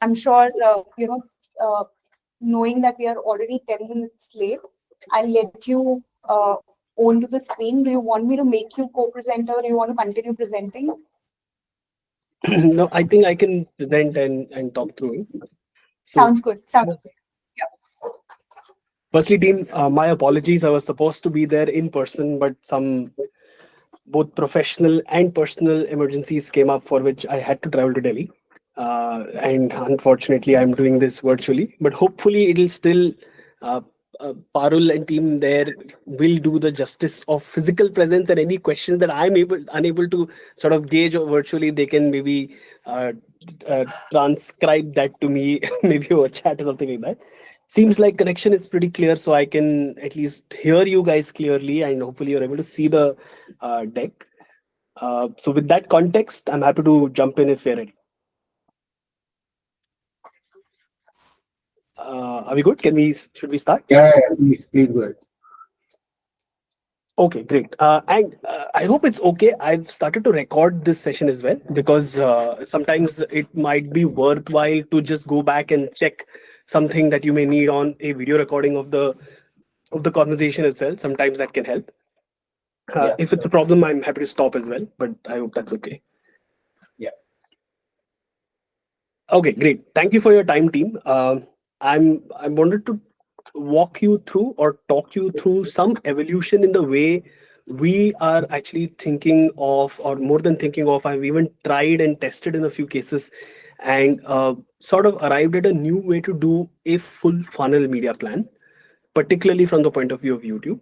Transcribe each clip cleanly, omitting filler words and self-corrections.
I'm sure, knowing that we are already 10 minutes late, I'll let you own to the screen. Do you want me to make you co-presenter, or do you want to continue presenting? No, I think I can present and talk through it. So, Sounds good. Sounds good. Yeah. firstly, team, my apologies. I was supposed to be there in person, but some both professional and personal emergencies came up for which I had to travel to Delhi. And unfortunately, I'm doing this virtually, but hopefully it'll still, uh, Parul and team there will do the justice of physical presence, and any questions that I'm unable to sort of gauge virtually, they can maybe uh, transcribe that to me, maybe over chat or something like that. Seems like connection is pretty clear, so I can at least hear you guys clearly, and hopefully you're able to see the deck. So with that context, I'm happy to jump in if you're ready. Are we good? Should we start? Yeah, please go ahead. Okay, great. And I hope it's okay. I've started to record this session as well, because sometimes it might be worthwhile to just go back and check something that you may need on a video recording of the conversation itself. Sometimes that can help. If it's a problem, I'm happy to stop as well, but I hope that's okay. Yeah. Okay, great. Thank you for your time, team. I wanted to walk you through or talk you through some evolution in the way we are actually thinking of, or more than thinking of, I've even tried and tested in a few cases, and sort of arrived at a new way to do a full funnel media plan, particularly from the point of view of YouTube.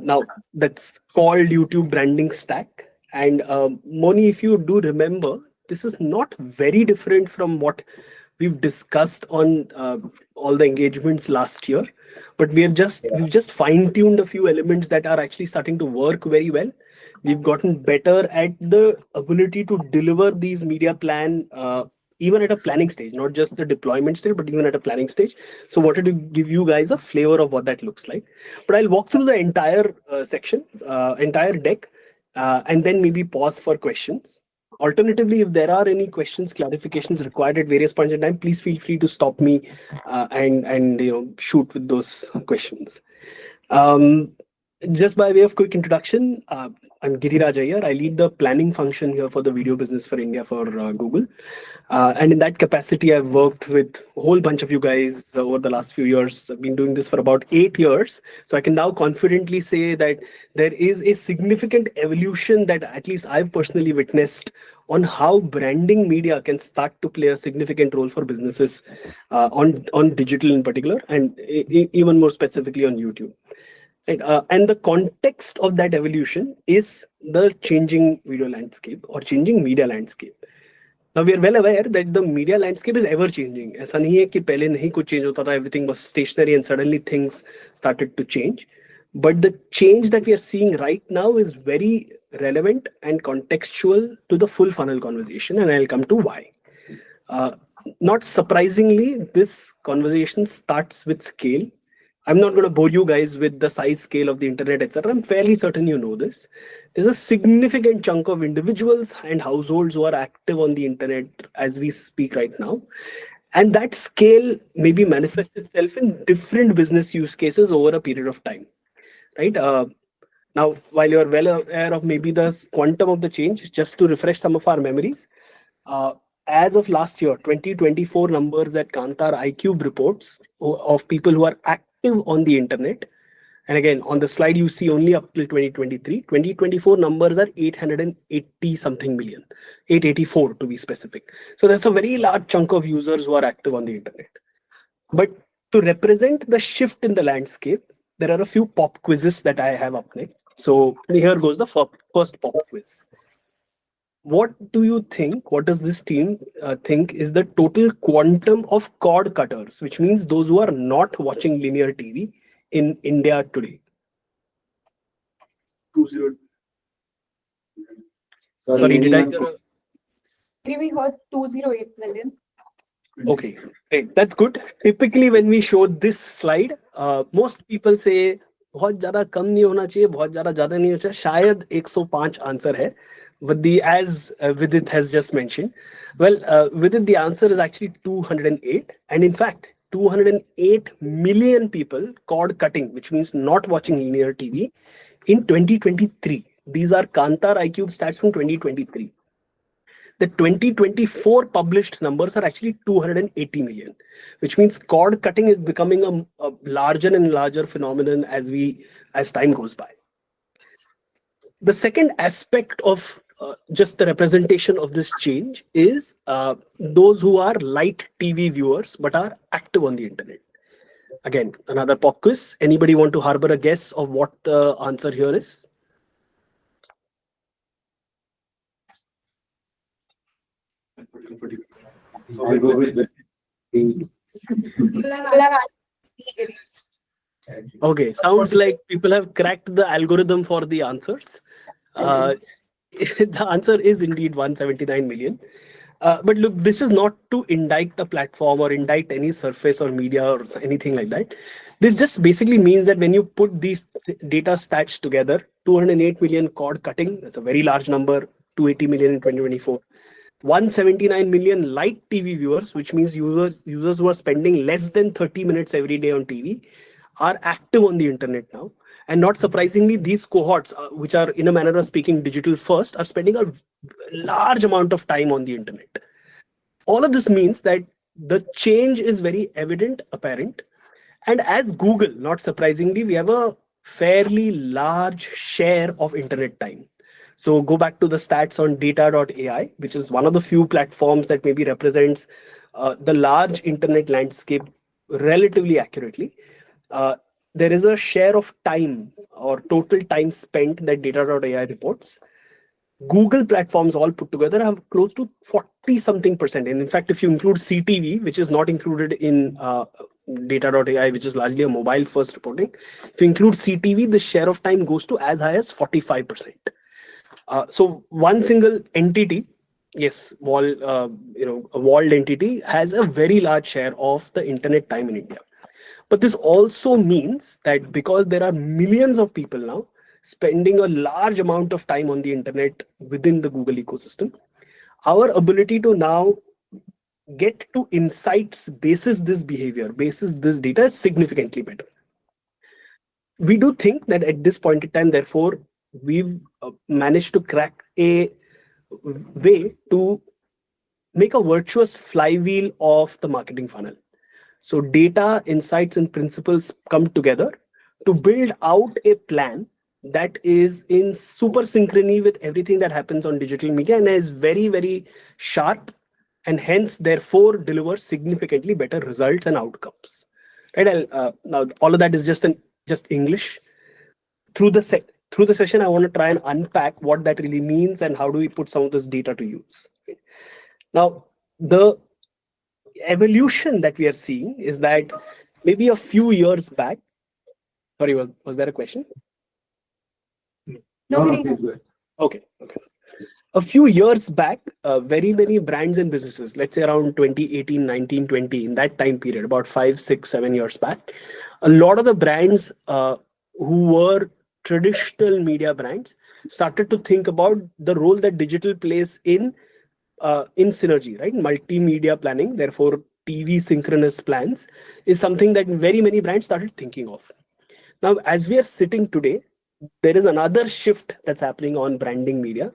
Now that's called YouTube branding stack. And Moni, if you do remember, this is not very different from what we've discussed on all the engagements last year, but we've just fine-tuned a few elements that are actually starting to work very well. We've gotten better at the ability to deliver these media plan even at a planning stage, not just the deployment stage, but even at a planning stage. So wanted to give you guys a flavor of what that looks like. But I'll walk through the entire section, entire deck, and then maybe pause for questions. Alternatively, if there are any questions, clarifications required at various points in time, please feel free to stop me and shoot with those questions. Just by way of quick introduction, I'm Giriraj Iyer. I lead the planning function here for the video business for India for Google. And in that capacity, I've worked with a whole bunch of you guys over the last few years. I've been doing this for about 8 years. So I can now confidently say that there is a significant evolution that at least I've personally witnessed on how branding media can start to play a significant role for businesses on digital in particular, and even more specifically on YouTube. Right. And the context of that evolution is the changing video landscape or changing media landscape. Now we are well aware that the media landscape is ever changing. ऐसा नहीं है कि पहले नहीं कुछ change होता था, everything was stationary and suddenly things started to change. But the change that we are seeing right now is very relevant and contextual to the full funnel conversation, and I'll come to why. Not surprisingly, this conversation starts with scale. I'm not going to bore you guys with the size scale of the internet, etc. I'm fairly certain you know this. There's a significant chunk of individuals and households who are active on the internet as we speak right now. And that scale maybe manifests itself in different business use cases over a period of time, right? Now, while you're well aware of maybe the quantum of the change, just to refresh some of our memories, as of last year, 2024 numbers that Kantar iCube reports of people who are active on the internet, and again on the slide you see only up till 2023. 2024 numbers are 880 something million, 884 to be specific. So that's a very large chunk of users who are active on the internet. But to represent the shift in the landscape, there are a few pop quizzes that I have up next. So here goes the first pop quiz. What do you think, what does this team think is the total quantum of cord cutters, which means those who are not watching linear TV in India today? 20. Sorry, did I hear? We heard 208 million. Okay, great. That's good. Typically, when we show this slide, most people say बहुत ज्यादा कम नहीं होना चाहिए, बहुत ज्यादा नहीं होना चाहिए, शायद 105 आंसर है. But as Vidit has just mentioned, well, Vidit, the answer is actually 208. And in fact, 208 million people cord cutting, which means not watching linear TV, in 2023. These are Kantar iCube stats from 2023. The 2024 published numbers are actually 280 million, which means cord cutting is becoming a larger and larger phenomenon as time goes by. The second aspect of just the representation of this change is those who are light TV viewers but are active on the internet. Again, another pop quiz. Anybody want to harbor a guess of what the answer here is? I'll go with the Okay, sounds like people have cracked the algorithm for the answers. The answer is indeed 179 million. But look, this is not to indict the platform or indict any surface or media or anything like that. This just basically means that when you put these data stats together, 208 million cord cutting, that's a very large number, 280 million in 2024. 179 million light TV viewers, which means users who are spending less than 30 minutes every day on TV, are active on the internet now. And not surprisingly, these cohorts, which are in a manner of speaking digital first, are spending a large amount of time on the internet. All of this means that the change is very evident, apparent. And as Google, not surprisingly, we have a fairly large share of internet time. So go back to the stats on data.ai, which is one of the few platforms that maybe represents the large internet landscape relatively accurately. There is a share of time or total time spent that data.ai reports. Google platforms all put together have close to 40 something percent. And in fact, if you include CTV, which is not included in data.ai, which is largely a mobile first reporting, if you include CTV, the share of time goes to as high as 45%. So one single entity, yes, a walled entity has a very large share of the internet time in India. But this also means that because there are millions of people now spending a large amount of time on the internet within the Google ecosystem, our ability to now get to insights basis this behavior, basis this data is significantly better. We do think that at this point in time, therefore, we've managed to crack a way to make a virtuous flywheel of the marketing funnel. So data, insights, and principles come together to build out a plan that is in super synchrony with everything that happens on digital media and is very, very sharp, and hence, therefore, delivers significantly better results and outcomes. Right? Now, all of that is just English. Through the session, I want to try and unpack what that really means and how do we put some of this data to use. Now, the evolution that we are seeing is that maybe a few years back, sorry, was there a question? No, please go ahead. Okay. A few years back, very many brands and businesses, let's say around 2018, 19, 20, in that time period, about 5, 6, 7 years back, a lot of the brands who were traditional media brands started to think about the role that digital plays in synergy, right? Multimedia planning, therefore TV synchronous plans is something that very many brands started thinking of. Now, as we are sitting today, there is another shift that's happening on branding media,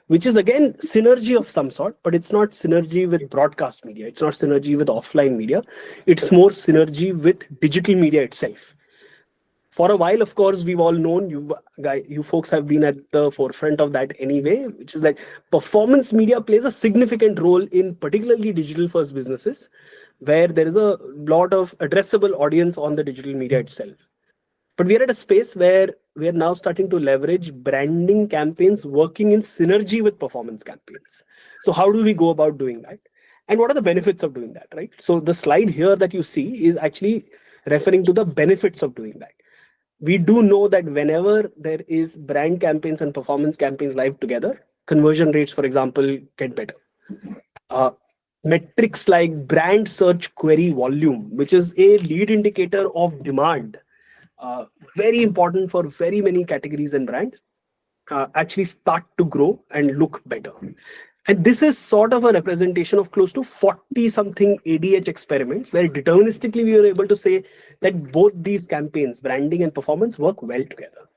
which is again synergy of some sort, but it's not synergy with broadcast media. It's not synergy with offline media. It's more synergy with digital media itself. For a while, of course, we've all known, you folks have been at the forefront of that anyway, which is that performance media plays a significant role in particularly digital first businesses, where there is a lot of addressable audience on the digital media itself. But we are at a space where we are now starting to leverage branding campaigns working in synergy with performance campaigns. So how do we go about doing that? And what are the benefits of doing that, right? So the slide here that you see is actually referring to the benefits of doing that. We do know that whenever there is brand campaigns and performance campaigns live together, conversion rates, for example, get better. Metrics like brand search query volume, which is a lead indicator of demand, very important for very many categories and brands, actually start to grow and look better. And this is sort of a representation of close to 40 something ADH experiments where deterministically we were able to say that both these campaigns, branding and performance, work well together.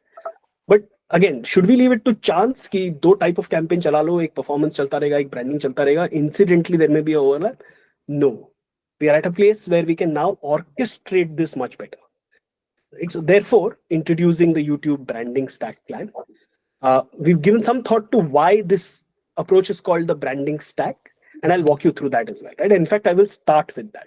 But again, should we leave it to chance कि दो type of campaign चला लो, एक performance चलता रहेगा, एक branding चलता रहेगा, incidentally there may be an overlap? No. We are at a place where we can now orchestrate this much better. Right? So therefore, introducing the YouTube branding stack plan, we've given some thought to why this approach is called the branding stack, and I'll walk you through that as well. Right? In fact, I will start with that.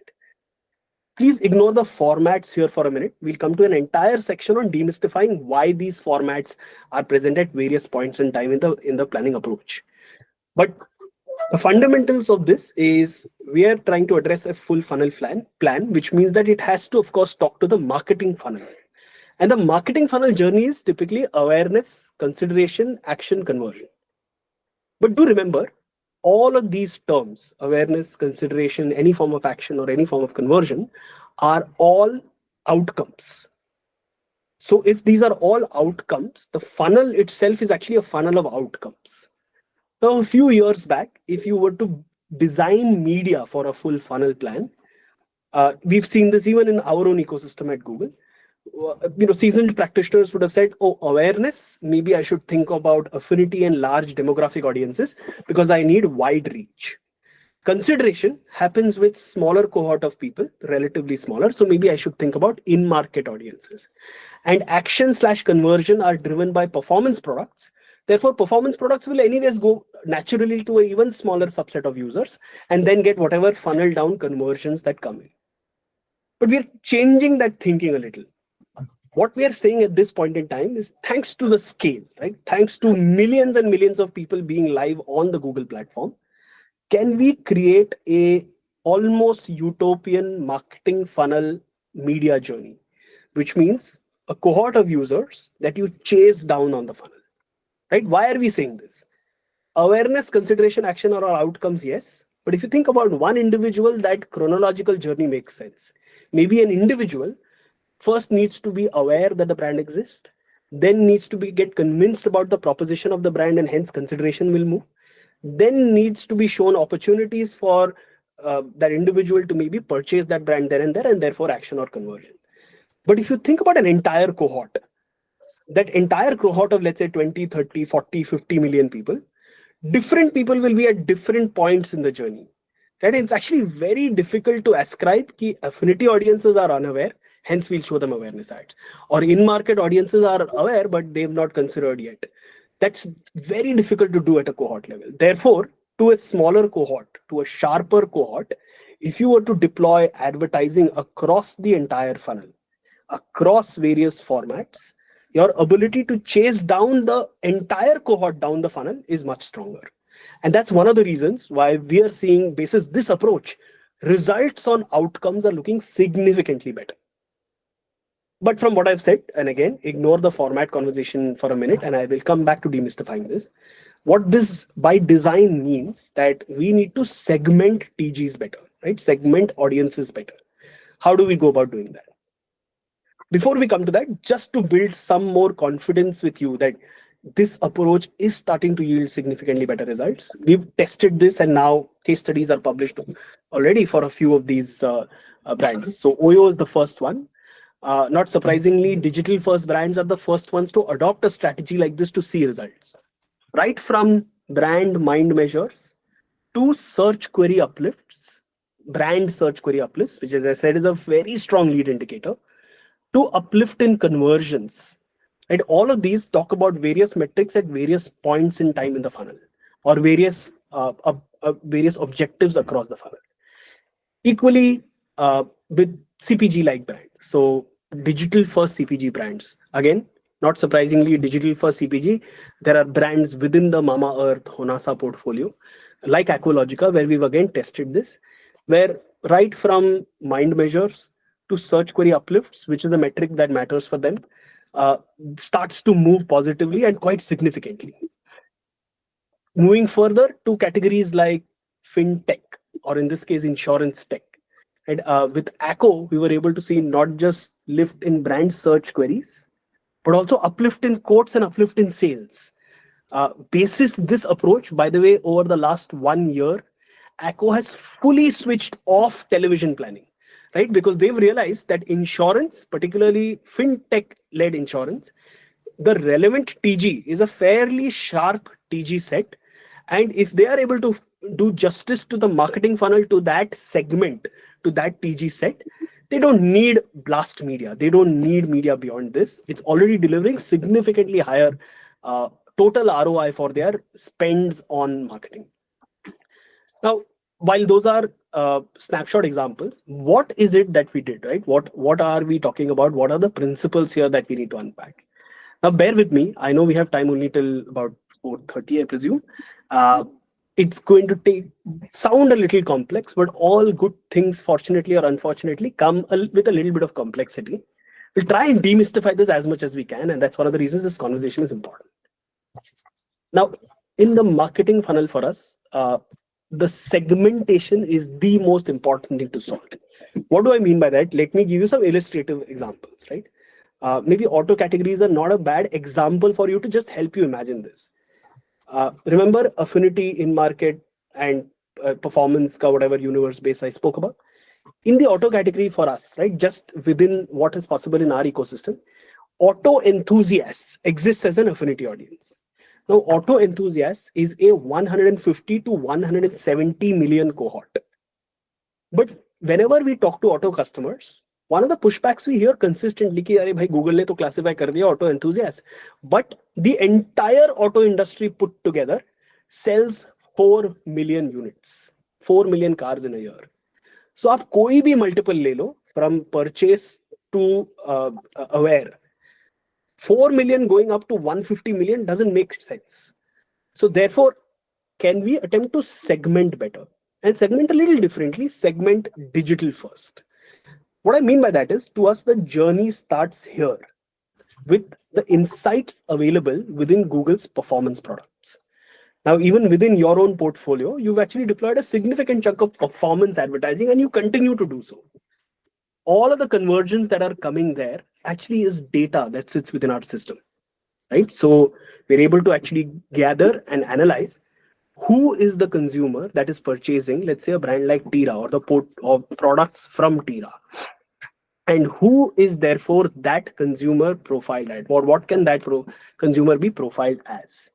Please ignore the formats here for a minute. We'll come to an entire section on demystifying why these formats are present at various points in time in the planning approach. But the fundamentals of this is we are trying to address a full funnel plan, which means that it has to, of course, talk to the marketing funnel. And the marketing funnel journey is typically awareness, consideration, action, conversion. But do remember, all of these terms, awareness, consideration, any form of action or any form of conversion, are all outcomes. So if these are all outcomes, the funnel itself is actually a funnel of outcomes. Now, a few years back, if you were to design media for a full funnel plan, we've seen this even in our own ecosystem at Google. Seasoned practitioners would have said, oh, awareness, maybe I should think about affinity and large demographic audiences because I need wide reach. Consideration happens with smaller cohort of people, relatively smaller. So maybe I should think about in-market audiences. And action/conversion are driven by performance products. Therefore, performance products will anyways go naturally to an even smaller subset of users and then get whatever funnel down conversions that come in. But we're changing that thinking a little. What we are saying at this point in time is thanks to the scale, right? Thanks to millions and millions of people being live on the Google platform, can we create a almost utopian marketing funnel media journey, which means a cohort of users that you chase down on the funnel, right? Why are we saying this? Awareness, consideration, action are all outcomes, yes. But if you think about one individual, that chronological journey makes sense. Maybe an individual first needs to be aware that the brand exists, then needs to get convinced about the proposition of the brand, and hence consideration will move. Then needs to be shown opportunities for that individual to maybe purchase that brand there and there, and therefore action or conversion. But if you think about an entire cohort, that entire cohort of, let's say, 20, 30, 40, 50 million people, different people will be at different points in the journey. Right? It's actually very difficult to ascribe that affinity audiences are unaware, hence we'll show them awareness ads. Or in-market audiences are aware, but they've not considered yet. That's very difficult to do at a cohort level. Therefore, to a smaller cohort, to a sharper cohort, if you were to deploy advertising across the entire funnel, across various formats, your ability to chase down the entire cohort down the funnel is much stronger. And that's one of the reasons why we are seeing, basis this approach, results on outcomes are looking significantly better. But from what I've said, and again, ignore the format conversation for a minute, and I will come back to demystifying this. What this by design means that we need to segment TGs better, right? Segment audiences better. How do we go about doing that? Before we come to that, just to build some more confidence with you that this approach is starting to yield significantly better results. We've tested this, and now case studies are published already for a few of these brands. So Oyo is the first one. Not surprisingly, digital first brands are the first ones to adopt a strategy like this to see results. Right from brand mind measures to search query uplifts, brand search query uplifts, which, as I said, is a very strong lead indicator, to uplift in conversions. Right? All of these talk about various metrics at various points in time in the funnel, or various objectives across the funnel. Equally with CPG-like brands. So digital first CPG brands. Again, not surprisingly, digital first CPG, there are brands within the Mamaearth, Honasa portfolio, like Aqualogica, where we've again tested this, where right from mind measures to search query uplifts, which is the metric that matters for them, starts to move positively and quite significantly. Moving further to categories like fintech, or in this case, insurance tech. And with Acco, we were able to see not just lift in brand search queries, but also uplift in quotes and uplift in sales. Basis this approach, by the way, over the last 1 year, ACO has fully switched off television planning, right? Because they've realized that insurance, particularly fintech-led insurance, the relevant TG is a fairly sharp TG set. And if they are able to do justice to the marketing funnel to that segment, to that TG set, they don't need blast media. They don't need media beyond this. It's already delivering significantly higher total ROI for their spends on marketing. Now, while those are snapshot examples, what is it that we did, right? What are we talking about? What are the principles here that we need to unpack? Now, bear with me. I know we have time only till about 4:30, I presume. It's going to sound a little complex, but all good things, fortunately or unfortunately, come with a little bit of complexity. We'll try and demystify this as much as we can, and that's one of the reasons this conversation is important. Now, in the marketing funnel for us, the segmentation is the most important thing to solve. What do I mean by that? Let me give you some illustrative examples, right? Maybe auto categories are not a bad example for you to just help you imagine this. Remember affinity in market and performance ka whatever universe base I spoke about? In the auto category for us, right, just within what is possible in our ecosystem, auto enthusiasts exists as an affinity audience. Now, auto enthusiasts is a 150 to 170 million cohort. But whenever we talk to auto customers, one of the pushbacks we hear consistently ki are bhai Google ne to classify kar diya auto enthusiasts, but the entire auto industry put together sells 4 million units, 4 million cars in a year. So aap koi bhi multiple le lo, from purchase to aware, 4 million going up to 150 million doesn't make sense. So therefore, can we attempt to segment better and segment a little differently, segment digital first? What I mean by that is, to us, the journey starts here with the insights available within Google's performance products. Now, even within your own portfolio, you've actually deployed a significant chunk of performance advertising, and you continue to do so. All of the conversions that are coming there actually is data that sits within our system, right? So we're able to actually gather and analyze who is the consumer that is purchasing, let's say, a brand like Tira or the products from Tira, and who is therefore that consumer profiled at, or what can that consumer be profiled as?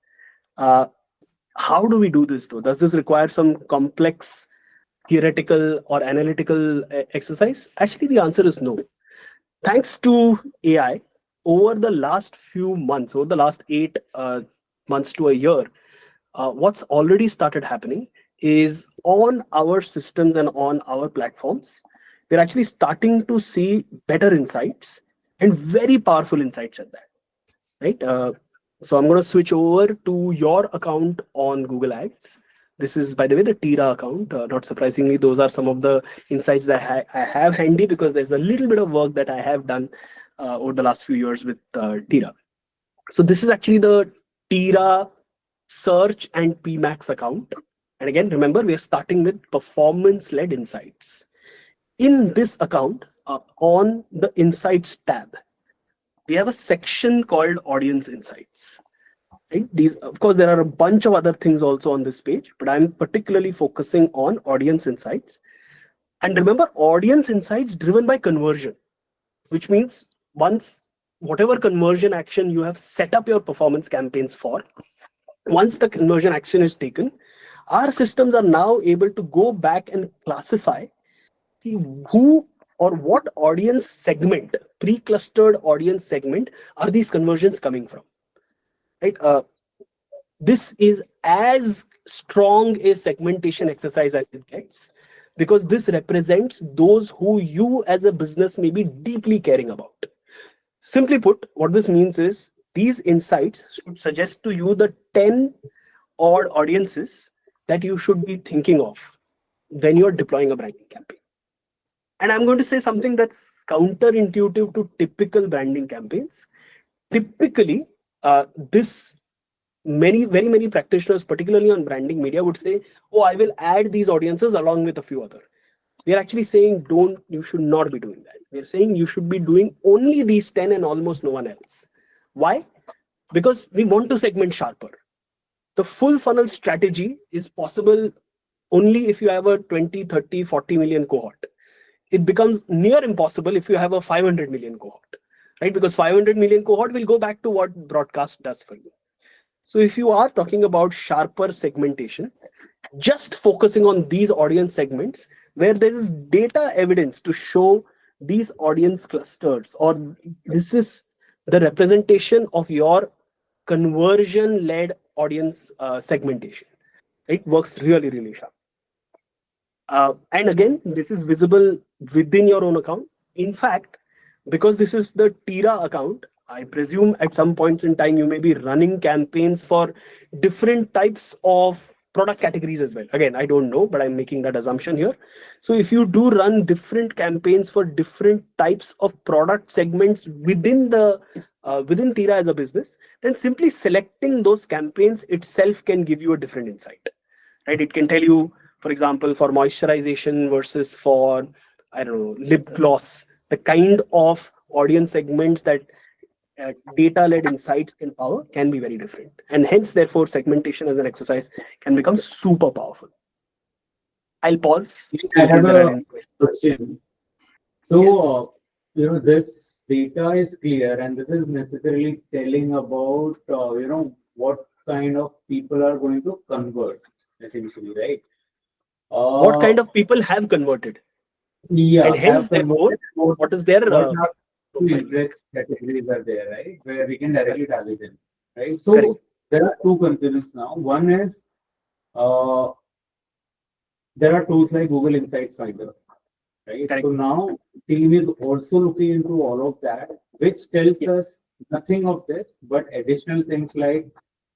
How do we do this though? Does this require some complex theoretical or analytical exercise? Actually, the answer is no. Thanks to AI, over the last few months, over the last 8 months to a year, what's already started happening is on our systems and on our platforms, we're actually starting to see better insights and very powerful insights at that, right? So I'm going to switch over to your account on Google Ads. This is, by the way, the Tira account. Not surprisingly, those are some of the insights that I have handy, because there's a little bit of work that I have done over the last few years with Tira. So this is actually the Tira search and PMAX account. And again, remember, we're starting with performance-led insights. In this account, on the Insights tab, we have a section called Audience Insights. Right? These, of course, there are a bunch of other things also on this page, but I'm particularly focusing on Audience Insights. And remember, Audience Insights driven by conversion, which means once whatever conversion action you have set up your performance campaigns for, once the conversion action is taken, our systems are now able to go back and classify who or what audience segment, pre-clustered audience segment, are these conversions coming from, right? This is as strong a segmentation exercise as it gets, because this represents those who you as a business may be deeply caring about. Simply put, what this means is these insights should suggest to you the 10 odd audiences that you should be thinking of when you're deploying a branding campaign. And I'm going to say something that's counterintuitive to typical branding campaigns. Typically, very many practitioners, particularly on branding media, would say, oh, I will add these audiences along with a few other. We're actually saying, you should not be doing that. We're saying you should be doing only these 10 and almost no one else. Why? Because we want to segment sharper. The full funnel strategy is possible only if you have a 20, 30, 40 million cohort. It becomes near impossible if you have a 500 million cohort, right? Because 500 million cohort will go back to what broadcast does for you. So if you are talking about sharper segmentation, just focusing on these audience segments where there is data evidence to show these audience clusters, or this is the representation of your conversion led audience segmentation, it works really, really sharp. And again, this is visible within your own account. In fact, because this is the Tira account, I presume at some points in time you may be running campaigns for different types of product categories as well. Again, I don't know, but I'm making that assumption here. So if you do run different campaigns for different types of product segments within the within Tira as a business, then simply selecting those campaigns itself can give you a different insight, right? It can tell you, for example, for moisturization versus for, I don't know, lip gloss, the kind of audience segments that data-led insights can power can be very different. And hence, therefore, segmentation as an exercise can become super powerful. I'll pause. I have a question. So, this data is clear, and this is necessarily telling about, what kind of people are going to convert, essentially, right? What kind of people have converted? Yeah, and hence, have therefore, converted. what is their What interest categories are there, right? Where we can directly target them, right? So Correct. there are two confusions now. One is there are tools like Google Insights Finder, right? Correct. So now team is also looking into all of that, which tells us nothing of this, but additional things like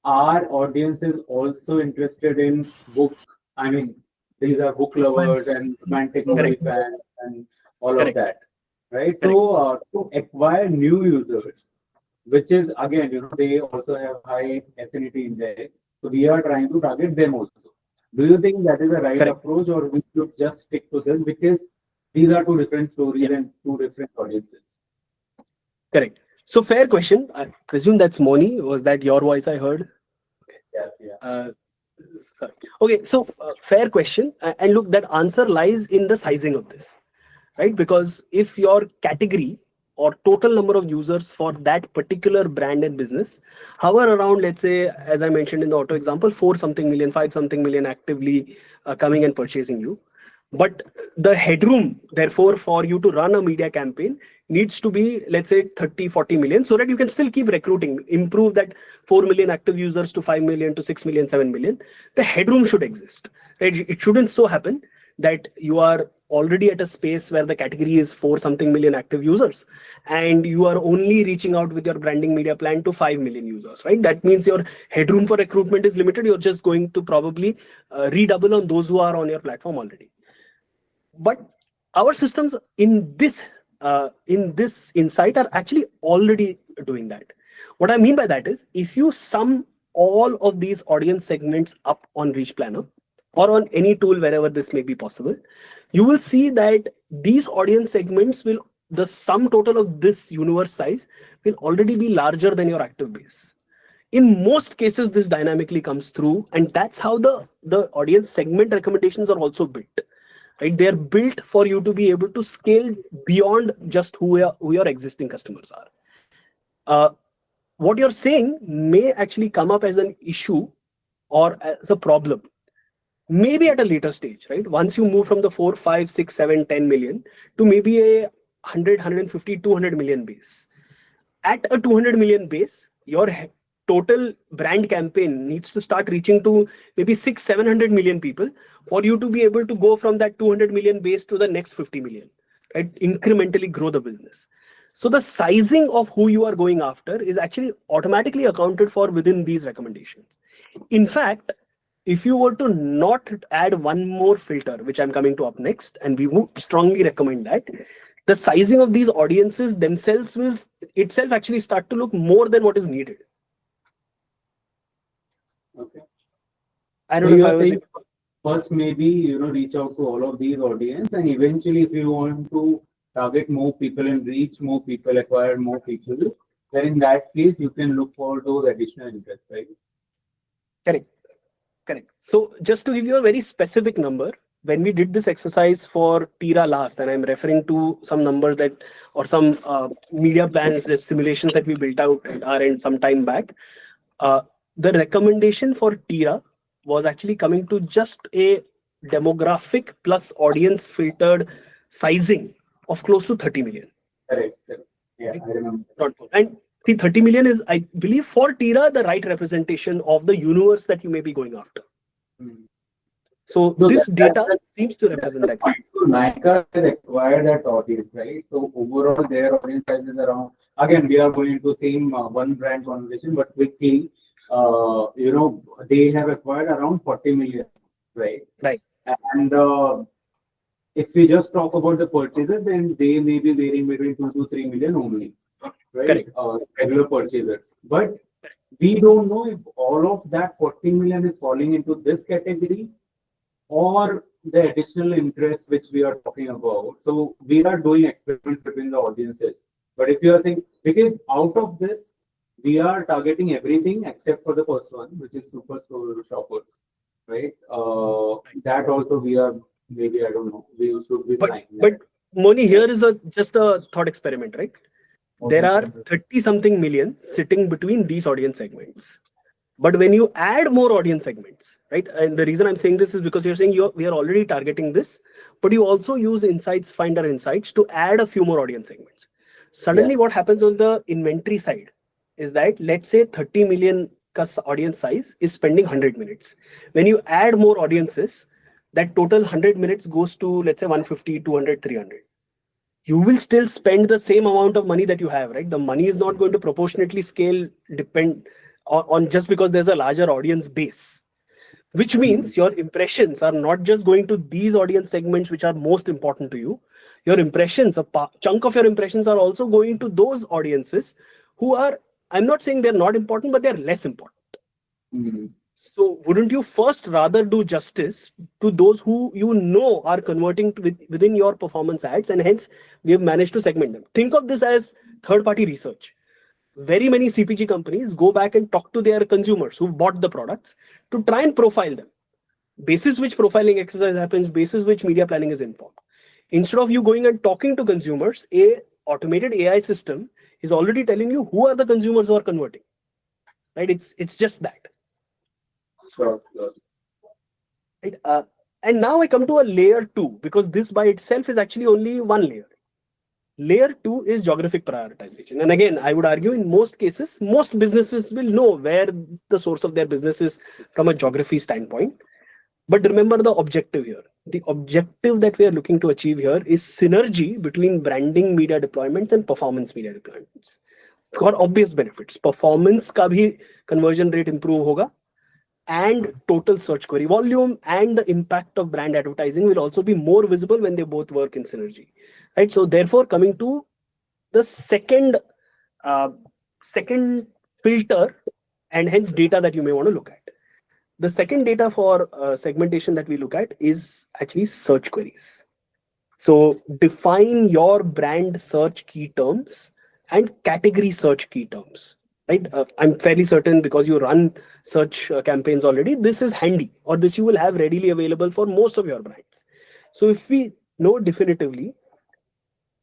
our audience is also interested in book. I mean, these are book lovers and romantic movie fans and all of that, right? So to acquire new users, which is again, they also have high affinity index. So we are trying to target them also. Do you think that is the right approach, or we should just stick to this because these are two different stories and two different audiences? Correct. So fair question. I presume that's Moni. Was that your voice I heard? Yeah. Sorry. Okay, so fair question. And look, that answer lies in the sizing of this, right? Because if your category or total number of users for that particular brand and business hover around, let's say, as I mentioned in the auto example, 4 something million, 5 something million actively coming and purchasing you. But the headroom, therefore, for you to run a media campaign needs to be, let's say, 30, 40 million, so that you can still keep recruiting, improve that 4 million active users to 5 million to 6 million, 7 million. The headroom should exist, right? It shouldn't so happen that you are already at a space where the category is 4 something million active users and you are only reaching out with your branding media plan to 5 million users, right? That means your headroom for recruitment is limited. You're just going to probably redouble on those who are on your platform already. But our systems in this insight are actually already doing that. What I mean by that is, if you sum all of these audience segments up on Reach Planner or on any tool wherever this may be possible, you will see that these audience segments will, the sum total of this universe size will already be larger than your active base. In most cases, this dynamically comes through, and that's how the audience segment recommendations are also built. Right, they are built for you to be able to scale beyond just who your existing customers are. What you're saying may actually come up as an issue or as a problem, maybe at a later stage, right? Once you move from the 4, 5, 6, 7, 10 million to maybe a 100, 150, 200 million base. At a 200 million base, your total brand campaign needs to start reaching to maybe 600, 700 million people for you to be able to go from that 200 million base to the next 50 million, right? Incrementally grow the business. So the sizing of who you are going after is actually automatically accounted for within these recommendations. In fact, if you were to not add one more filter, which I'm coming to up next, and we would strongly recommend that, the sizing of these audiences themselves will itself actually start to look more than what is needed. Okay. I don't know if first maybe reach out to all of these audience, and eventually if you want to target more people and reach more people, acquire more people, then in that case you can look for those additional interests, right? Correct. Correct. So just to give you a very specific number, when we did this exercise for Tira last, and I'm referring to some numbers that, or some media plans, simulations that we built out at our end some time back, the recommendation for Tira was actually coming to just a demographic plus audience filtered sizing of close to 30 million. Correct. Yeah, I remember. And see, 30 million is, I believe, for Tira, the right representation of the universe that you may be going after. So No, this data that- seems to represent that. So Nykaa has acquired that audience, right? So overall, their audience size is around. Again, we are going into same one brand conversation, but quickly, they have acquired around 40 million, right? Right. And if we just talk about the purchasers, then they may be varying between 2 to 3 million only, right? Correct. Regular purchasers. But we don't know if all of that 40 million is falling into this category or the additional interest which we are talking about. So we are doing experiments between the audiences. But if you are saying, because out of this, we are targeting everything except for the first one, which is superstore shoppers, right? That also we are, maybe, I don't know, we should be trying. But Moni, here is just a thought experiment, right? There are 30 something million sitting between these audience segments. But when you add more audience segments, right? And the reason I'm saying this is because you're saying we are already targeting this, but you also use Finder Insights to add a few more audience segments. Suddenly what happens on the inventory side is that, let's say 30 million audience size is spending 100 minutes. When you add more audiences, that total 100 minutes goes to, let's say 150, 200, 300. You will still spend the same amount of money that you have, right? The money is not going to proportionately scale depend on just because there's a larger audience base, which means your impressions are not just going to these audience segments which are most important to you. Your impressions, a chunk of your impressions are also going to those audiences who are, I'm not saying they're not important, but they're less important. So wouldn't you first rather do justice to those who you know are converting within your performance ads, and hence we have managed to segment them? Think of this as third-party research. Very many CPG companies go back and talk to their consumers who've bought the products to try and profile them. Basis which profiling exercise happens, basis which media planning is informed. Instead of you going and talking to consumers, a automated AI system is already telling you who are the consumers who are converting. Right? It's just that. Sure. Right? And now I come to a layer 2, because this by itself is actually only one layer. Layer 2 is geographic prioritization. And again, I would argue in most cases, most businesses will know where the source of their business is from a geography standpoint. But remember the objective here. The objective that we are looking to achieve here is synergy between branding media deployments and performance media deployments. For obvious benefits. Performance ka bhi conversion rate improve hoga, and total search query volume and the impact of brand advertising will also be more visible when they both work in synergy. Right? So therefore, coming to the second filter and hence data that you may want to look at. The second data for segmentation that we look at is actually search queries. So define your brand search key terms and category search key terms. Right? I'm fairly certain, because you run search campaigns already, this is handy, or this you will have readily available for most of your brands. So if we know definitively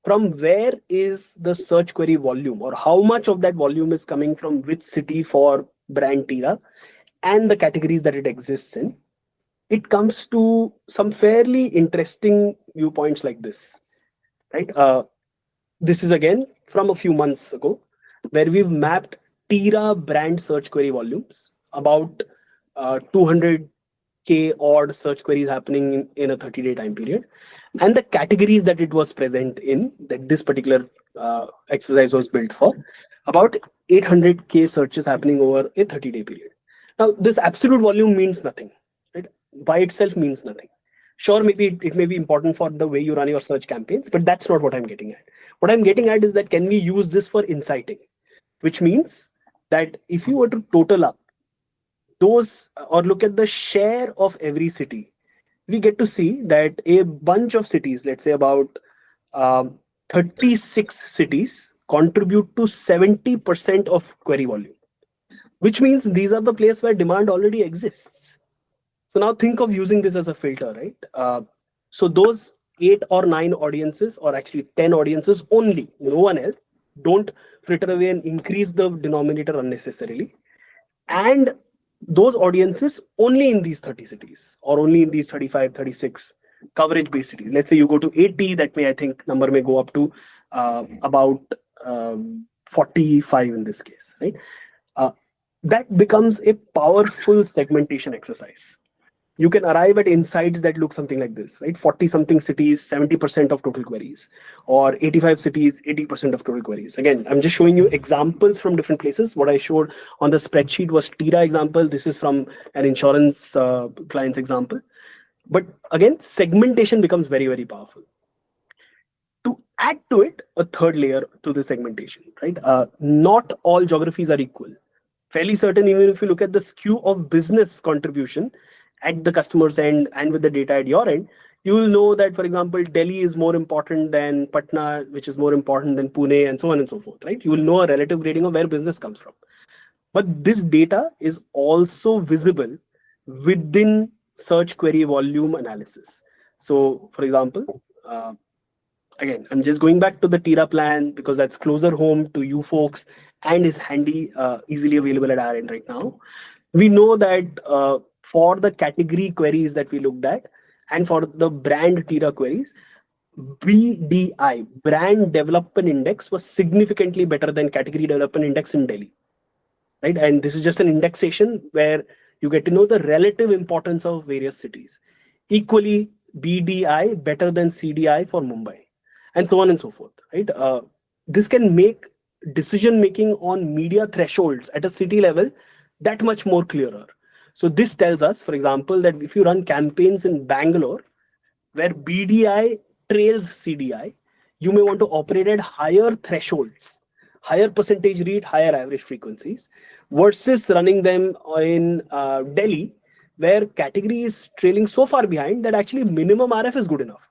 from where is the search query volume, or how much of that volume is coming from which city for brand Tira and the categories that it exists in, it comes to some fairly interesting viewpoints like this. Right? This is again from a few months ago, where we've mapped Tira brand search query volumes, about 200K odd search queries happening in a 30-day time period, and the categories that it was present in, that this particular exercise was built for, about 800K searches happening over a 30-day period. Now, this absolute volume means nothing. Right? By itself means nothing. Sure, maybe it may be important for the way you run your search campaigns, but that's not what I'm getting at. What I'm getting at is that, can we use this for inciting? Which means that if you were to total up those, or look at the share of every city, we get to see that a bunch of cities, let's say about 36 cities, contribute to 70% of query volume. which means these are the places where demand already exists. So now think of using this as a filter, right? So those 8 or 9 audiences, or actually 10 audiences only, no one else, don't fritter away and increase the denominator unnecessarily. And those audiences only in these 30 cities, or only in these 35, 36 coverage based cities. Let's say you go to 80, that may, I think, number may go up to about 45 in this case, right? That becomes a powerful segmentation exercise. You can arrive at insights that look something like this, right? 40 something cities, 70% of total queries, or 85 cities, 80% of total queries. Again, I'm just showing you examples from different places. What I showed on the spreadsheet was Tira example. This is from an insurance client's example. But again, segmentation becomes very, very powerful. To add to it, a third layer to the segmentation, right? Not all geographies are equal. Fairly certain, even if you look at the skew of business contribution at the customer's end and with the data at your end, you will know that, for example, Delhi is more important than Patna, which is more important than Pune, and so on and so forth, right? You will know a relative grading of where business comes from. But this data is also visible within search query volume analysis. So, for example, again, I'm just going back to the Tira plan because that's closer home to you folks and is handy, easily available at our end right now. We know that for the category queries that we looked at and for the brand Tira queries, BDI, Brand Development Index, was significantly better than Category Development Index in Delhi, right? And this is just an indexation where you get to know the relative importance of various cities. Equally, BDI better than CDI for Mumbai, and so on and so forth, right? This can make decision making on media thresholds at a city level that much more clearer. So this tells us, for example, that if you run campaigns in Bangalore where BDI trails CDI, you may want to operate at higher thresholds, higher percentage read, higher average frequencies, versus running them in Delhi, where category is trailing so far behind that actually minimum RF is good enough.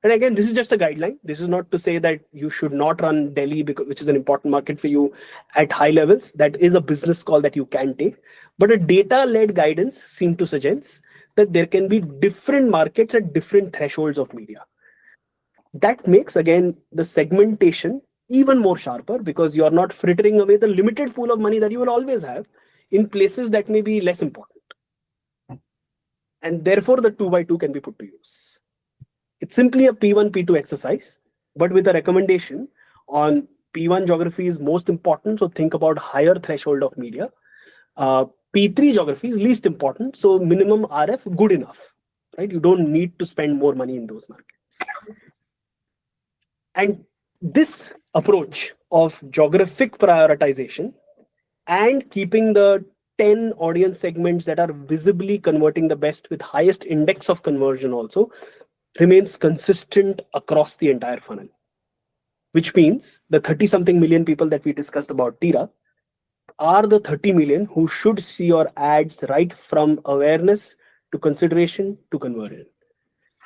And again, this is just a guideline. This is not to say that you should not run Delhi, because, which is an important market for you, at high levels. That is a business call that you can take. But a data-led guidance seems to suggest that there can be different markets at different thresholds of media. That makes, again, the segmentation even more sharper, because you're not frittering away the limited pool of money that you will always have in places that may be less important. And therefore, the 2x2 can be put to use. It's simply a P1, P2 exercise, but with a recommendation on P1 geography is most important, so think about higher threshold of media. P3 geography is least important, so minimum RF good enough, right? You don't need to spend more money in those markets. And this approach of geographic prioritization and keeping the 10 audience segments that are visibly converting the best with highest index of conversion also remains consistent across the entire funnel, which means the 30-something million people that we discussed about Tira are the 30 million who should see your ads right from awareness to consideration to conversion.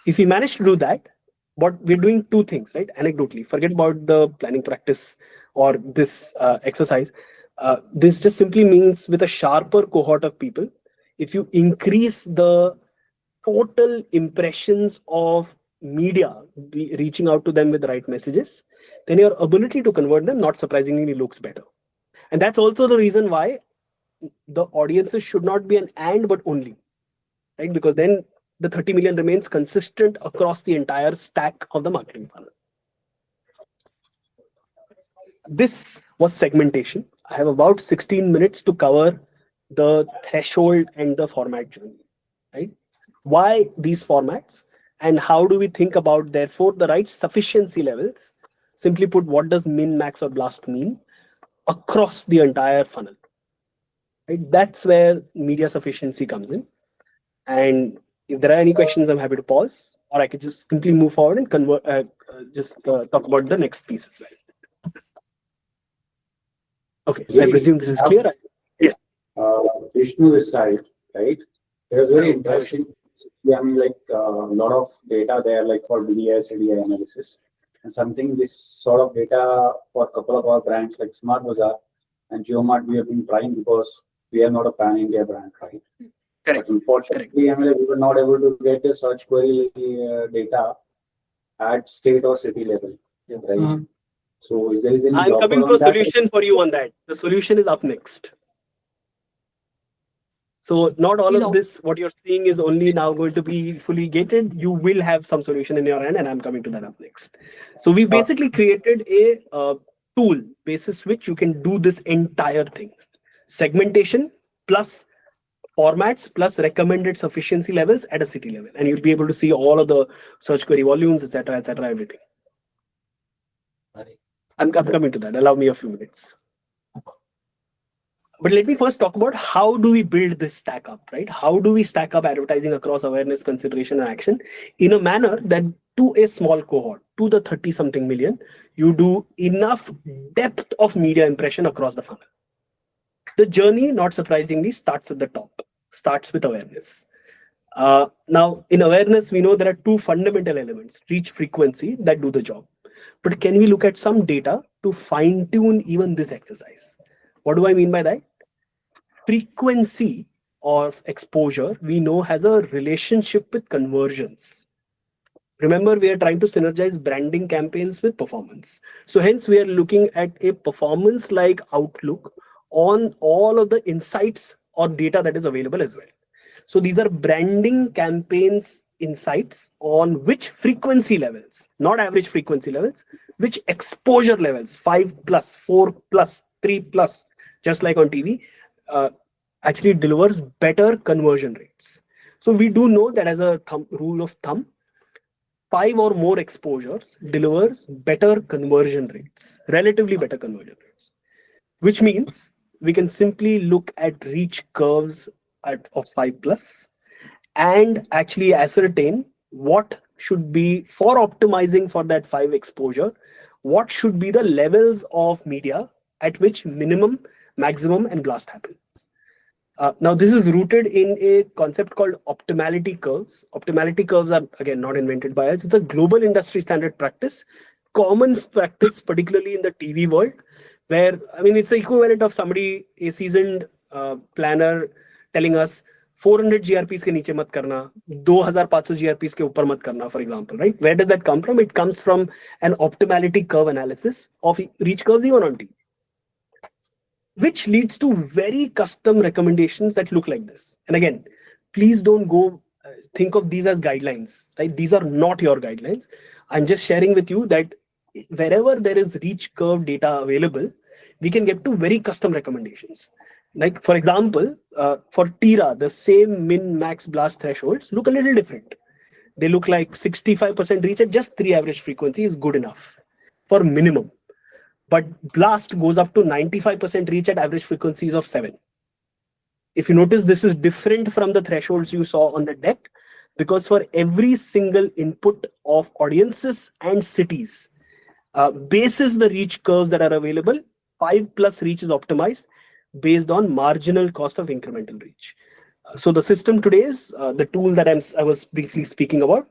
If we manage to do that, what we're doing two things, right? Anecdotally, forget about the planning practice or this exercise. This just simply means with a sharper cohort of people, if you increase the total impressions of media reaching out to them with the right messages, then your ability to convert them, not surprisingly, looks better. And that's also the reason why the audiences should not be an and but only, right? Because then the 30 million remains consistent across the entire stack of the marketing funnel. This was segmentation. I have about 16 minutes to cover the threshold and the format journey, right? Why these formats, and how do we think about, therefore, the right sufficiency levels? Simply put, what does min, max, or blast mean across the entire funnel? Right? That's where media sufficiency comes in. And if there are any questions, I'm happy to pause, or I could just simply move forward and talk about the next piece as well. Okay, I presume this is clear. Yes. Vishnu this side, right? It was very interesting. Yeah, I mean, like a lot of data there, like for BDI, CDI analysis, and something this sort of data for a couple of our brands like Smart Bazaar and JioMart we have been trying, because we are not a pan-India brand, right? Correct. But unfortunately, I mean, we were not able to get the search query data at state or city level, right? So, is there any I'm blocker coming to on a that? solution for you on that. The solution is up next. So not all of this, what you're seeing is only now going to be fully gated. You will have some solution in your hand, and I'm coming to that up next. So we basically created a tool basis which you can do this entire thing. Segmentation plus formats plus recommended sufficiency levels at a city level. And you'll be able to see all of the search query volumes, etc., everything. I'm coming to that. Allow me a few minutes. But let me first talk about how do we build this stack up, right? How do we stack up advertising across awareness, consideration, and action in a manner that to a small cohort, to the 30 something million, you do enough depth of media impression across the funnel. The journey, not surprisingly, starts at the top, starts with awareness. Now, in awareness, we know there are two fundamental elements, reach, frequency, that do the job. But can we look at some data to fine tune even this exercise? What do I mean by that? Frequency of exposure, we know, has a relationship with conversions. Remember, we are trying to synergize branding campaigns with performance. So hence, we are looking at a performance-like outlook on all of the insights or data that is available as well. So these are branding campaigns insights on which frequency levels, not average frequency levels, which exposure levels, 5+, 4+, 3+, just like on TV, actually delivers better conversion rates. So we do know that as a rule of thumb, 5 or more exposures delivers better conversion rates, relatively better conversion rates, which means we can simply look at reach curves of 5+ and actually ascertain what should be, for optimizing for that 5 exposure, what should be the levels of media at which minimum, maximum, and blast happens. Now, this is rooted in a concept called optimality curves. Optimality curves are, again, not invented by us. It's a global industry standard practice, common practice, particularly in the TV world, where, I mean, it's the equivalent of somebody, a seasoned planner, telling us 400 GRPs ke niche mat karna, 2500 GRPs ke upar mat karna, for example, right? Where does that come from? It comes from an optimality curve analysis of reach curves even on TV, which leads to very custom recommendations that look like this. And again, please don't go think of these as guidelines, right? These are not your guidelines. I'm just sharing with you that wherever there is reach curve data available, we can get to very custom recommendations. Like, for example, for Tira, the same min, max, blast thresholds look a little different. They look like 65% reach at just 3 average frequency is good enough for minimum. But blast goes up to 95% reach at average frequencies of 7. If you notice, this is different from the thresholds you saw on the deck, because for every single input of audiences and cities, basis the reach curves that are available, 5+ reach is optimized based on marginal cost of incremental reach. So the system today is, the tool that I was briefly speaking about,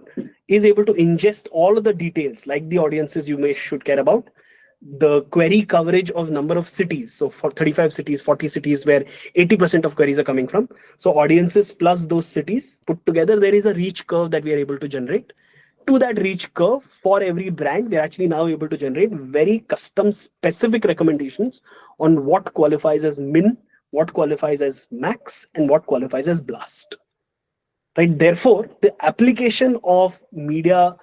is able to ingest all of the details, like the audiences you should care about, the query coverage of number of cities. So for 35 cities, 40 cities where 80% of queries are coming from. So audiences plus those cities put together, there is a reach curve that we are able to generate. To that reach curve, for every brand, we're actually now able to generate very custom specific recommendations on what qualifies as min, what qualifies as max, and what qualifies as blast. Right? Therefore, the application of media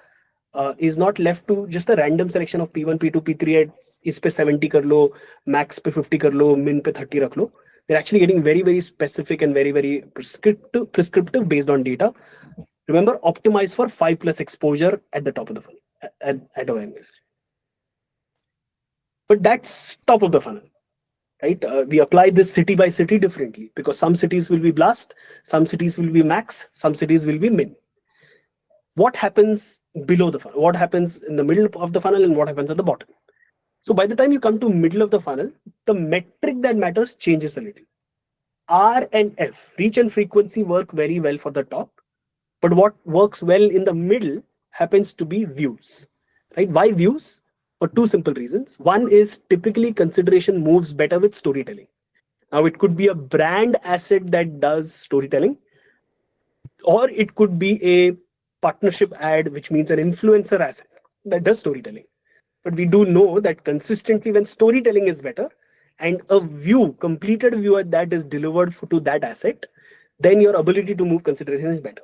is not left to just a random selection of P1, P2, P3 at is pe 70 kar lo, max pe 50 kar lo, min pe 30 rakh lo. They're actually getting very, very specific and very, very prescriptive based on data. Remember, optimize for 5+ exposure at the top of the funnel, at awareness. But that's top of the funnel, right? We apply this city by city differently, because some cities will be blast, some cities will be max, some cities will be min. What happens below the funnel? What happens in the middle of the funnel, and what happens at the bottom? So by the time you come to middle of the funnel, the metric that matters changes a little. R and F, reach and frequency, work very well for the top. But what works well in the middle happens to be views, right? Why views? For two simple reasons. One is typically consideration moves better with storytelling. Now, it could be a brand asset that does storytelling, or it could be a partnership ad, which means an influencer asset that does storytelling. But we do know that consistently, when storytelling is better and a view, completed view at that is delivered to that asset, then your ability to move consideration is better.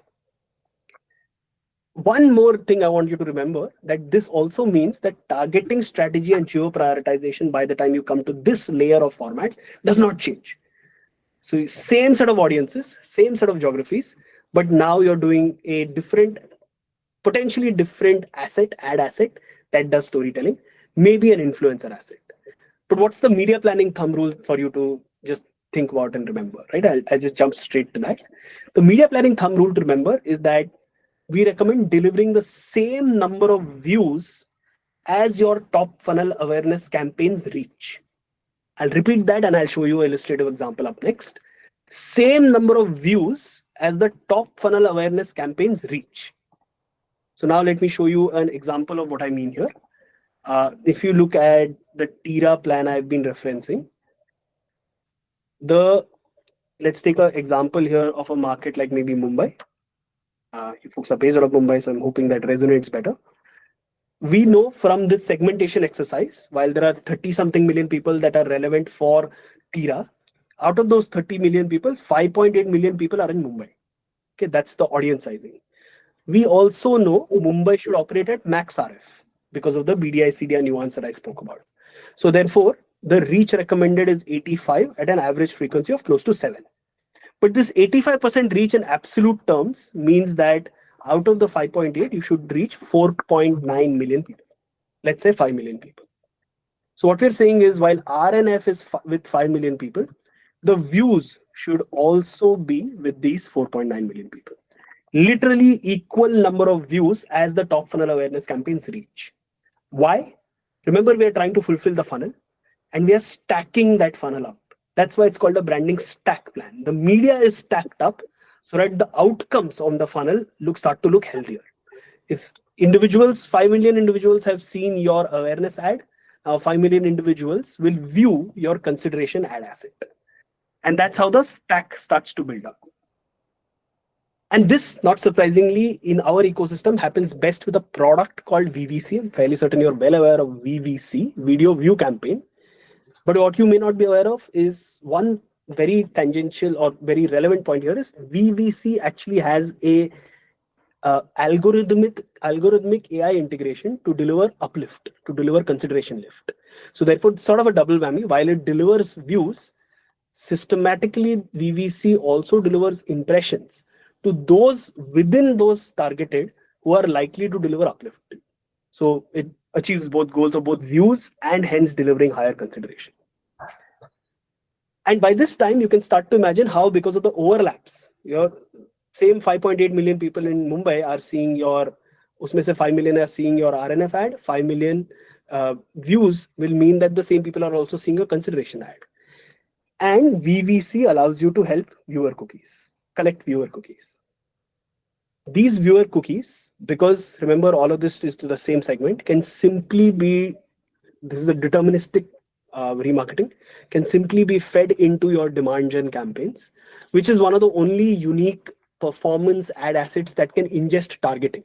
One more thing I want you to remember, that this also means that targeting strategy and geo prioritization by the time you come to this layer of formats does not change. So same set of audiences, same set of geographies, but now you're doing a different, potentially different ad asset that does storytelling, maybe an influencer asset. But what's the media planning thumb rule for you to just think about and remember, right? I'll just jump straight to that. The media planning thumb rule to remember is that we recommend delivering the same number of views as your top funnel awareness campaigns reach. I'll repeat that and I'll show you an illustrative example up next. Same number of views as the top funnel awareness campaigns reach. So now let me show you an example of what I mean here. If you look at the TIRA plan I've been referencing, let's take an example here of a market like maybe Mumbai. You folks are based out of Mumbai, so I'm hoping that resonates better. We know from this segmentation exercise, while there are 30-something million people that are relevant for TIRA, out of those 30 million people, 5.8 million people are in Mumbai. Okay, that's the audience sizing. We also know Mumbai should operate at max RF because of the BDI CDI nuance that I spoke about. So therefore, the reach recommended is 85 at an average frequency of close to 7. But this 85% reach in absolute terms means that out of the 5.8, you should reach 4.9 million people. Let's say 5 million people. So what we're saying is, while RNF is with 5 million people, the views should also be with these 4.9 million people. Literally equal number of views as the top funnel awareness campaigns reach. Why? Remember, we are trying to fulfill the funnel and we are stacking that funnel up. That's why it's called a branding stack plan. The media is stacked up so that the outcomes on the funnel start to look healthier. If 5 million individuals have seen your awareness ad, now 5 million individuals will view your consideration ad asset. And that's how the stack starts to build up. And this, not surprisingly, in our ecosystem happens best with a product called VVC. I'm fairly certain you're well aware of VVC, Video View Campaign. But what you may not be aware of is one very tangential or very relevant point here is VVC actually has a algorithmic AI integration to deliver uplift, to deliver consideration lift. So therefore, it's sort of a double whammy. While it delivers views, systematically VVC also delivers impressions to those within those targeted who are likely to deliver uplift. So it achieves both goals of both views and hence delivering higher consideration. And by this time, you can start to imagine how, because of the overlaps, your same 5.8 million people in Mumbai are seeing your, usme se 5 million are seeing your RNF ad, 5 million views will mean that the same people are also seeing your consideration ad. And VVC allows you to help viewer cookies, collect viewer cookies. These viewer cookies, because remember all of this is to the same segment, can simply be, this is a deterministic remarketing, can simply be fed into your demand gen campaigns, which is one of the only unique performance ad assets that can ingest targeting,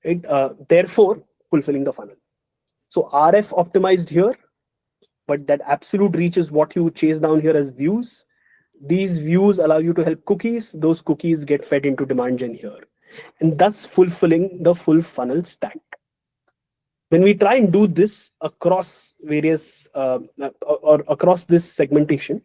right? Therefore, fulfilling the funnel. So RF optimized here, but that absolute reach is what you chase down here as views. These views allow you to help cookies. Those cookies get fed into demand gen here, and thus fulfilling the full funnel stack. When we try and do this across various or across this segmentation,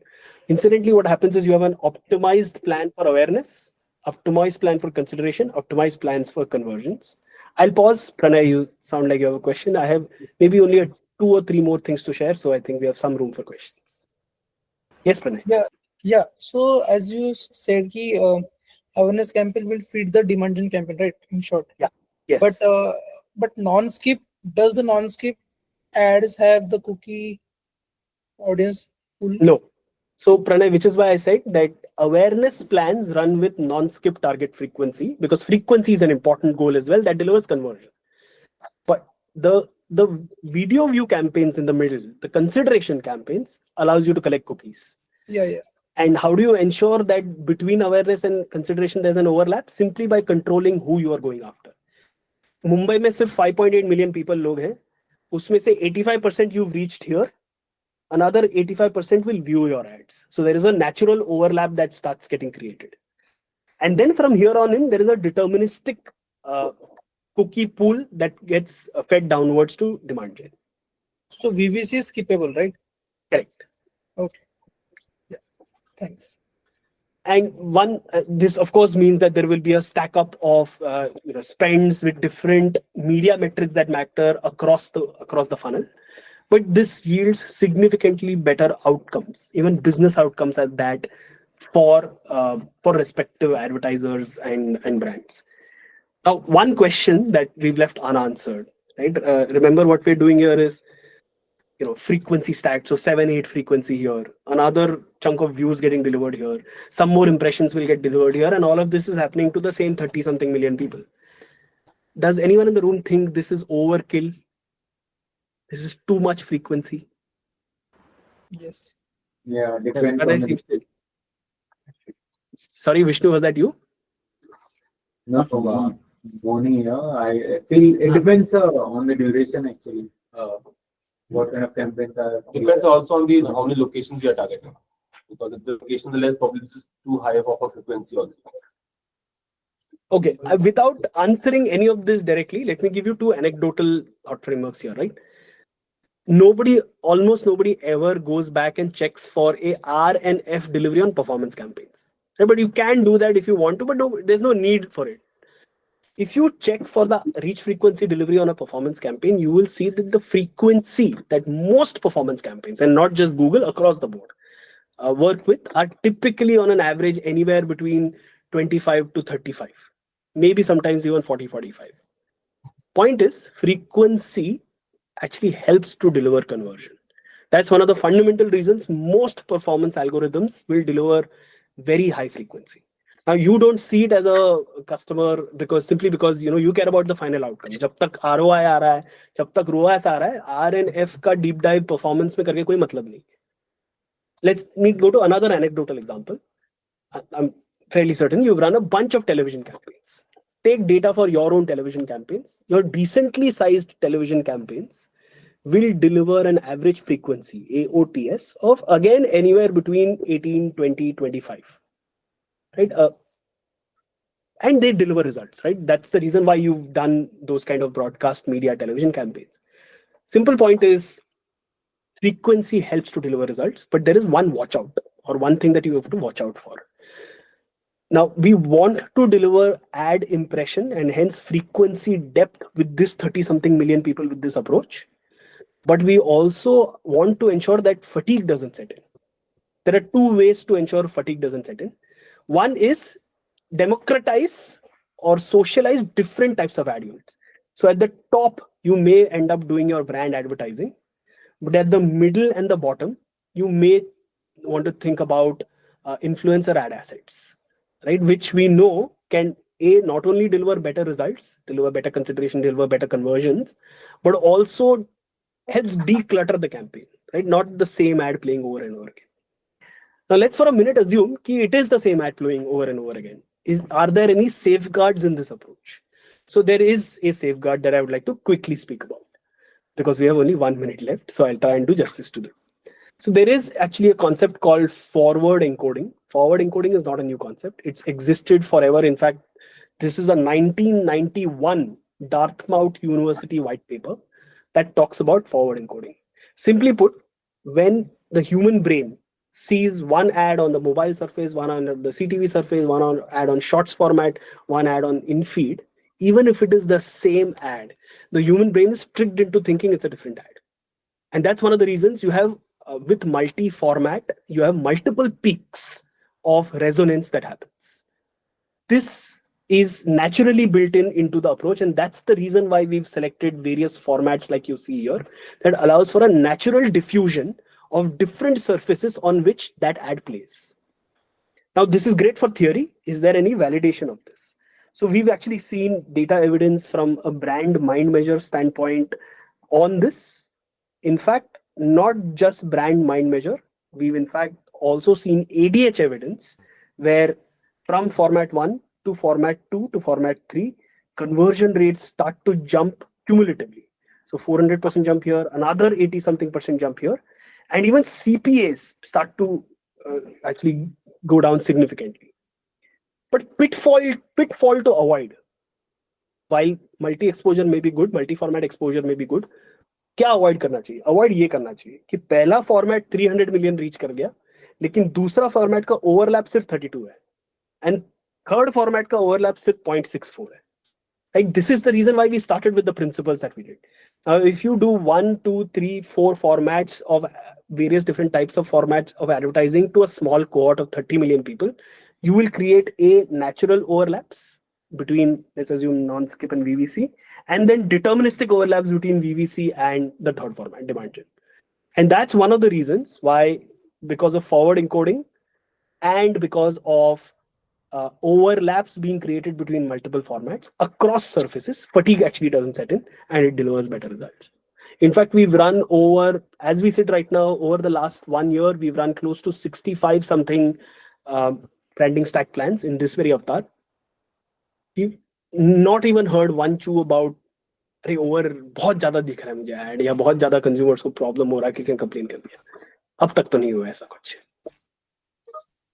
incidentally, what happens is you have an optimized plan for awareness, optimized plan for consideration, optimized plans for conversions. I'll pause. Pranay, you sound like you have a question. I have maybe only 2 or 3 more things to share, so I think we have some room for questions. Yes, Pranay. Yeah. So as you said, awareness campaign will feed the demand gen campaign, right? In short. Yeah. Yes. But non-skip, does the non-skip ads have the cookie audience pool? No. So Pranay, which is why I said that awareness plans run with non-skip target frequency, because frequency is an important goal as well that delivers conversion. But the video view campaigns in the middle, the consideration campaigns, allows you to collect cookies. Yeah. And how do you ensure that between awareness and consideration there's an overlap? Simply by controlling who you are going after. Mumbai में सिर्फ 5.8 million people लोग हैं, उसमें से 85% you've reached here, another 85% will view your ads. So there is a natural overlap that starts getting created. And then from here on in, there is a deterministic cookie pool that gets fed downwards to demand gen. So VVC is skippable, right? Correct. Okay. Yeah. Thanks. And this of course means that there will be a stack up of spends with different media metrics that matter across the funnel. But this yields significantly better outcomes, even business outcomes at that, for respective advertisers and brands. Now, one question that we've left unanswered, right? Remember what we're doing here is, frequency stacked. So 7-8 frequency here, another chunk of views getting delivered here, some more impressions will get delivered here, and all of this is happening to the same 30-something million people. Does anyone in the room think this is overkill? This is too much frequency? Yes. Yeah, depends on the... Sorry, Vishnu, was that you? No, Boni here. I feel it depends on the duration actually. What kind of campaigns are... Depends also on how many locations we are targeting. Because if the location is less, probably this is too high of a frequency also. Okay, without answering any of this directly, let me give you two anecdotal thought frameworks here, right? Almost nobody ever goes back and checks for a R and F delivery on performance campaigns. Right? But you can do that if you want to, but there's no need for it. If you check for the reach frequency delivery on a performance campaign, you will see that the frequency that most performance campaigns, and not just Google, across the board, work with are typically on an average anywhere between 25 to 35, maybe sometimes even 40-45. Point is, frequency actually helps to deliver conversion. That's one of the fundamental reasons most performance algorithms will deliver very high frequency. Now, you don't see it as a customer because you care about the final outcome. जब तक ROI आ रहा है, जब तक ROAS आ रहा है, R and F का deep dive performance में करके कोई मतलब नहीं है. Let me go to another anecdotal example. I'm fairly certain you've run a bunch of television campaigns. Take data for your own television campaigns. Your decently sized television campaigns will deliver an average frequency, AOTS, of again anywhere between 18, 20, 25. Right? And they deliver results, right? That's the reason why you've done those kind of broadcast media television campaigns. Simple point is, frequency helps to deliver results, but there is one watch out, or one thing that you have to watch out for. Now, we want to deliver ad impression and hence frequency depth with this 30-something million people with this approach. But we also want to ensure that fatigue doesn't set in. There are two ways to ensure fatigue doesn't set in. One is democratize or socialize different types of ad units. So at the top, you may end up doing your brand advertising, but at the middle and the bottom, you may want to think about influencer ad assets, right? Which we know can not only deliver better results, deliver better consideration, deliver better conversions, but also helps declutter the campaign, right? Not the same ad playing over and over again. Now let's for a minute assume that it is the same ad playing over and over again. Are there any safeguards in this approach? So there is a safeguard that I would like to quickly speak about, because we have only 1 minute left. So I'll try and do justice to this. So there is actually a concept called forward encoding. Forward encoding is not a new concept. It's existed forever. In fact, this is a 1991 Dartmouth University white paper that talks about forward encoding. Simply put, when the human brain sees one ad on the mobile surface, one on the CTV surface, one ad on shorts format, one ad on in-feed, even if it is the same ad, the human brain is tricked into thinking it's a different ad. And that's one of the reasons you have, with multi-format, you have multiple peaks of resonance that happens. This is naturally built into the approach, and that's the reason why we've selected various formats like you see here that allows for a natural diffusion of different surfaces on which that ad plays. Now, this is great for theory. Is there any validation of this? So we've actually seen data evidence from a brand mind measure standpoint on this. In fact, not just brand mind measure, we've in fact also seen ADH evidence where from format 1 to format 2 to format 3, conversion rates start to jump cumulatively. So 400% jump here, another 80 something percent jump here, and even CPAs start to actually go down significantly. But pitfall to avoid. While multi-exposure may be good, multi-format exposure may be good, क्या avoid करना चाहिए? Avoid ये करना चाहिए कि पहला format 300 million reach कर गया, लेकिन दूसरा फॉर्मेट का ओवरलैप सिर्फ 32 है, एंड थर्ड फॉर्मेट का ओवरलैप सिर्फ 0.64 है. Like, this is the reason why we started with the principles that we did. If you do 1, 2, 3, 4 formats of various different types of formats of advertising to a small cohort of 30 million people, you will create a natural overlaps between, let's assume, non-skip and VVC, and then deterministic overlaps between VVC and the third format, demand gen. And that's one of the reasons why, because of forward encoding and because of overlaps being created between multiple formats across surfaces, fatigue actually doesn't set in and it delivers better results. In fact, we've run over, as we sit right now, over the last 1 year, we've run close to 65 something branding stack plans in this very avatar. We've not even heard one chew about अरे over बहुत ज्यादा दिख रहा है मुझे add, या बहुत ज्यादा कंज्यूमर्स को प्रॉब्लम हो रहा है, किसी ने कंप्लेन कर दिया. अब तक तो नहीं हुआ ऐसा कुछ.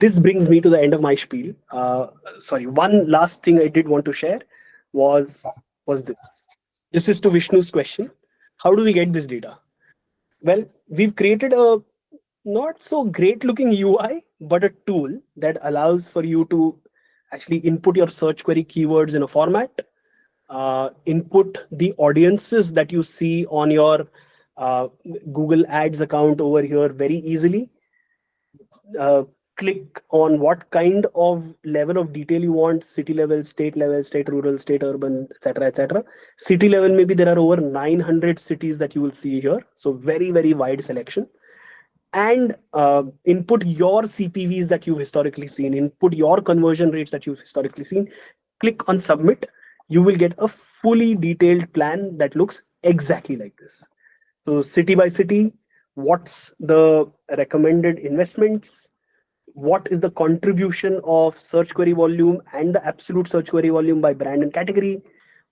This brings me to the end of my spiel. Sorry, one last thing I did want to share was this. This is to Vishnu's question. How do we get this data? Well, we've created a not so great looking UI, but a tool that allows for you to actually input your search query keywords in a format, input the audiences that you see on your Google Ads account over here very easily, click on what kind of level of detail you want: city level, state rural, state urban, etc., etc. City level, maybe there are over 900 cities that you will see here, so very, very wide selection. And input your CPVs that you've historically seen, input your conversion rates that you've historically seen, click on submit. You will get a fully detailed plan that looks exactly like this. So city by city, what's the recommended investments, what is the contribution of search query volume and the absolute search query volume by brand and category,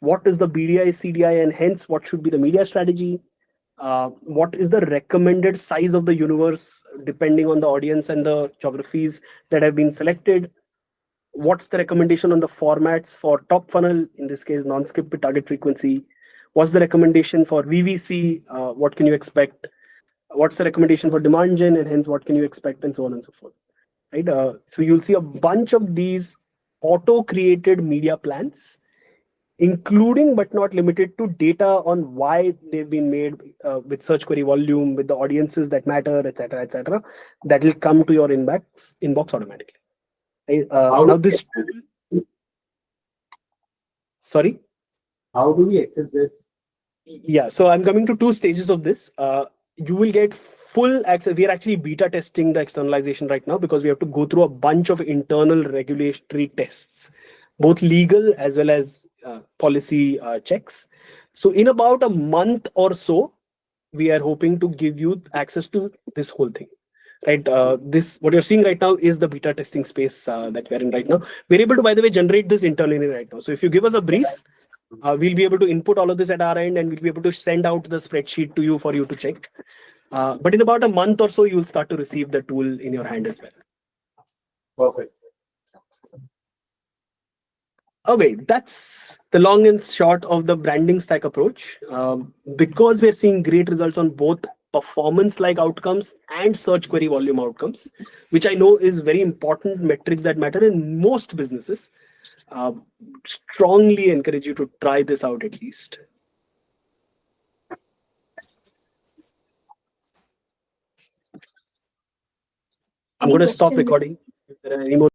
what is the BDI, CDI, and hence what should be the media strategy, what is the recommended size of the universe depending on the audience and the geographies that have been selected, what's the recommendation on the formats for top funnel, in this case non-skip with target frequency, what's the recommendation for VVC, what can you expect, what's the recommendation for demand gen, and hence what can you expect, and so on and so forth. Right? So you'll see a bunch of these auto-created media plans, including but not limited to data on why they've been made with search query volume, with the audiences that matter, etc., etc. That will come to your inbox automatically. Now this tool, sorry? How do we access this? Yeah, so I'm coming to 2 stages of this. You will get full access. We are actually beta testing the externalization right now because we have to go through a bunch of internal regulatory tests, both legal as well as policy checks. So in about a month or so, we are hoping to give you access to this whole thing. Right, this what you're seeing right now is the beta testing space that we're in right now. We're able to, by the way, generate this internally right now. So if you give us a brief, we'll be able to input all of this at our end, and we'll be able to send out the spreadsheet to you for you to check. But in about a month or so, you'll start to receive the tool in your hand as well. Perfect. Okay, that's the long and short of the branding stack approach. Because we're seeing great results on both performance-like outcomes and search query volume outcomes, which I know is very important metric that matter in most businesses. Strongly encourage you to try this out at least. I'm going to stop recording. If there are any more